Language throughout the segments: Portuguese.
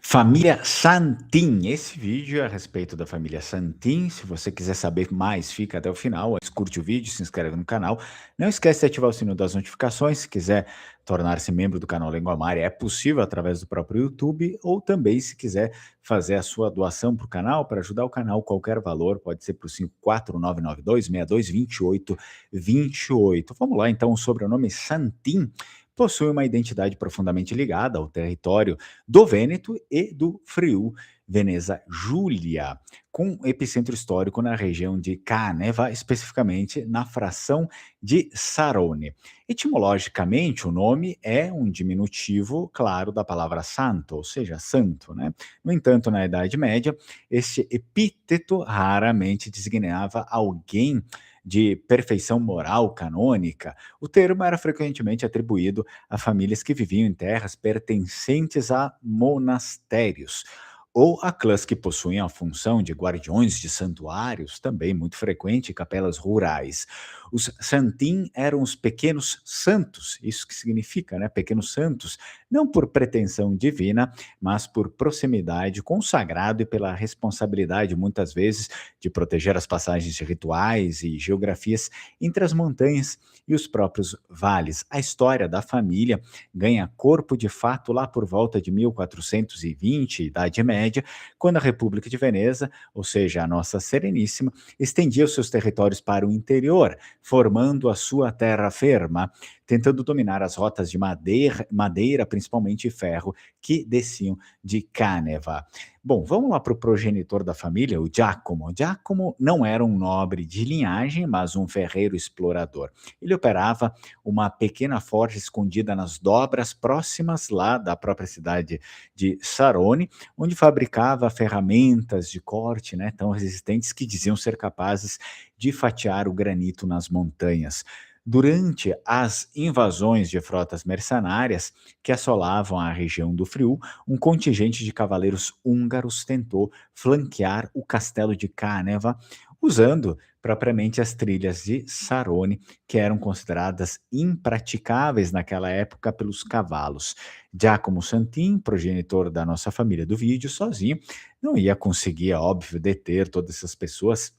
Família Santin. Esse vídeo é a respeito da família Santin. Se você quiser saber mais, fica até o final. Curte o vídeo, se inscreve no canal. Não esquece de ativar o sino das notificações. Se quiser tornar-se membro do canal Língua Mária, é possível através do próprio YouTube, ou também, se quiser fazer a sua doação para o canal, para ajudar o canal, qualquer valor, pode ser para o 54992622828. Vamos lá, então, o sobrenome Santin possui uma identidade profundamente ligada ao território do Vêneto e do Friul Veneza Giulia, com epicentro histórico na região de Caneva, especificamente na fração de Sarone. Etimologicamente, o nome é um diminutivo, claro, da palavra santo, ou seja, santo, né? No entanto, na Idade Média, este epíteto raramente designava alguém de perfeição moral canônica. O termo era frequentemente atribuído a famílias que viviam em terras pertencentes a monastérios, ou a clãs que possuem a função de guardiões de santuários, também muito frequente em capelas rurais. Os santin eram os pequenos santos, isso que significa, né? Pequenos santos, não por pretensão divina, mas por proximidade com o sagrado e pela responsabilidade, muitas vezes, de proteger as passagens de rituais e geografias entre as montanhas e os próprios vales. A história da família ganha corpo de fato lá por volta de 1420, Idade Média, quando a República de Veneza, ou seja, a Nossa Sereníssima, estendia os seus territórios para o interior, formando a sua terra-firma, tentando dominar as rotas de madeira, principalmente ferro, que desciam de Câneva. Bom, vamos lá para o progenitor da família, o Giacomo. Giacomo não era um nobre de linhagem, mas um ferreiro explorador. Ele operava uma pequena forja escondida nas dobras próximas lá da própria cidade de Sarone, onde fabricava ferramentas de corte, né, tão resistentes que diziam ser capazes de fatiar o granito nas montanhas. Durante as invasões de frotas mercenárias que assolavam a região do Friul, um contingente de cavaleiros húngaros tentou flanquear o castelo de Câneva, usando propriamente as trilhas de Sarone, que eram consideradas impraticáveis naquela época pelos cavalos. Giacomo Santin, progenitor da nossa família do vídeo, sozinho, não ia conseguir, é óbvio, deter todas essas pessoas,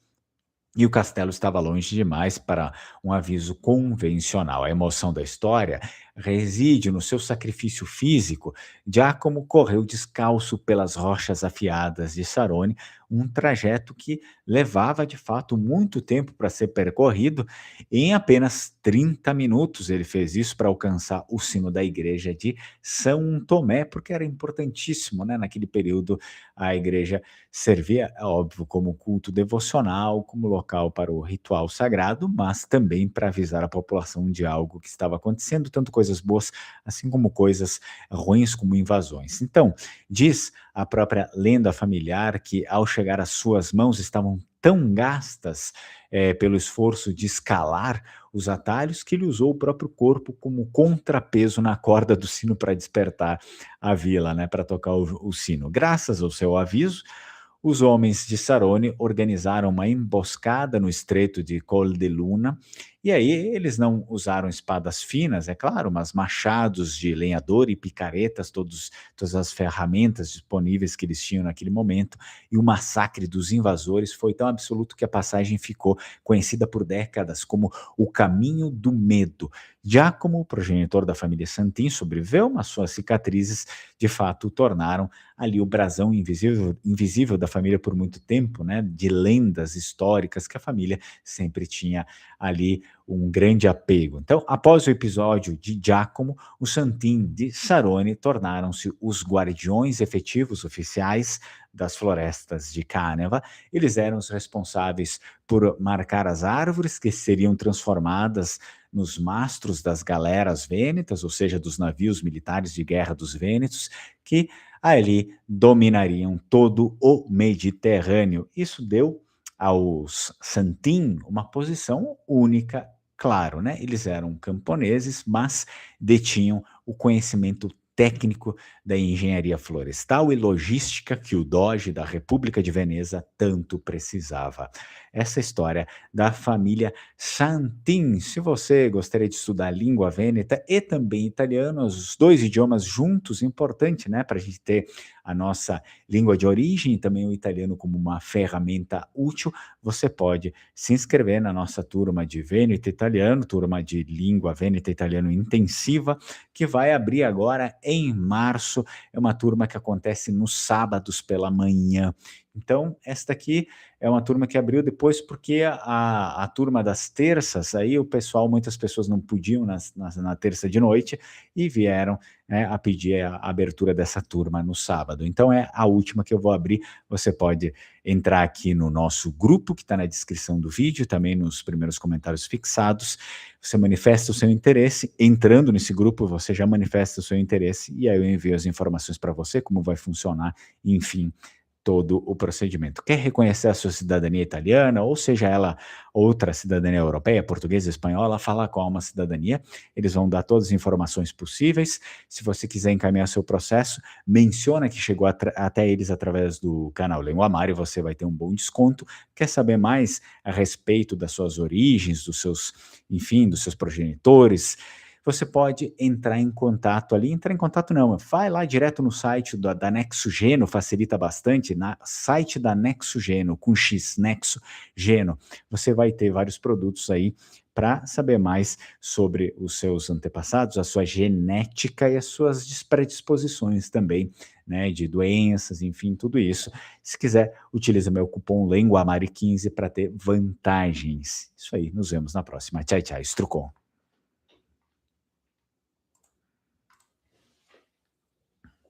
e o castelo estava longe demais para um aviso convencional. A emoção da história reside no seu sacrifício físico. Giacomo correu descalço pelas rochas afiadas de Sarone, um trajeto que levava de fato muito tempo para ser percorrido. Em apenas 30 minutos ele fez isso para alcançar o sino da igreja de São Tomé, porque era importantíssimo, né? Naquele período a igreja servia, é óbvio, como culto devocional, como local para o ritual sagrado, mas também para avisar a população de algo que estava acontecendo, tanto coisas boas, assim como coisas ruins, como invasões. Então, diz a própria lenda familiar que, ao chegar às suas mãos, estavam tão gastas pelo esforço de escalar os atalhos que ele usou o próprio corpo como contrapeso na corda do sino para despertar a vila, né, para tocar o sino. Graças ao seu aviso, os homens de Sarone organizaram uma emboscada no estreito de Col de Luna, e aí eles não usaram espadas finas, é claro, mas machados de lenhador e picaretas, todas as ferramentas disponíveis que eles tinham naquele momento, e o massacre dos invasores foi tão absoluto que a passagem ficou conhecida por décadas como o Caminho do Medo. Giacomo, progenitor da família Santin, sobreviveu, mas suas cicatrizes de fato tornaram ali o brasão invisível da família por muito tempo, né, de lendas históricas que a família sempre tinha ali um grande apego. Então, após o episódio de Giacomo, os Santin de Sarone tornaram-se os guardiões efetivos oficiais das florestas de Câneva. Eles eram os responsáveis por marcar as árvores que seriam transformadas nos mastros das galeras vênetas, ou seja, dos navios militares de guerra dos vênetos, que ali dominariam todo o Mediterrâneo. Isso deu aos Santin uma posição única, claro, né? Eles eram camponeses, mas detinham o conhecimento técnico da engenharia florestal e logística que o Doge da República de Veneza tanto precisava. essa história da família Santin. Se você gostaria de estudar língua vêneta e também italiano, os dois idiomas juntos, importante, né, para a gente ter a nossa língua de origem e também o italiano como uma ferramenta útil, você pode se inscrever na nossa turma de Vêneto Italiano, turma de língua vêneta italiano intensiva, que vai abrir agora em março. É uma turma que acontece nos sábados pela manhã. Então, esta aqui é uma turma que abriu depois porque a turma das terças, aí o pessoal, muitas pessoas não podiam na terça de noite e vieram, né, a pedir a abertura dessa turma no sábado. Então é a última que eu vou abrir. Você pode entrar aqui no nosso grupo, que está na descrição do vídeo, também nos primeiros comentários fixados. Você manifesta o seu interesse. Entrando nesse grupo, você já manifesta o seu interesse e aí eu envio as informações para você, como vai funcionar, enfim, todo o procedimento. Quer reconhecer a sua cidadania italiana, ou seja ela outra cidadania europeia, portuguesa, espanhola, fala com uma cidadania, eles vão dar todas as informações possíveis. Se você quiser encaminhar seu processo, menciona que chegou até eles através do canal Lenguamar e você vai ter um bom desconto. Quer saber mais a respeito das suas origens, dos seus, enfim, dos seus progenitores? Você pode entrar em contato ali, entrar em contato não, vai lá direto no site da Nexo Geno, facilita bastante, na site da Nexo Geno, com X, Nexo Geno, você vai ter vários produtos aí para saber mais sobre os seus antepassados, a sua genética e as suas predisposições também, né, de doenças, enfim, tudo isso. Se quiser, utiliza meu cupom LENGUAMARI15 para ter vantagens. Isso aí, nos vemos na próxima. Tchau, tchau, Strucon.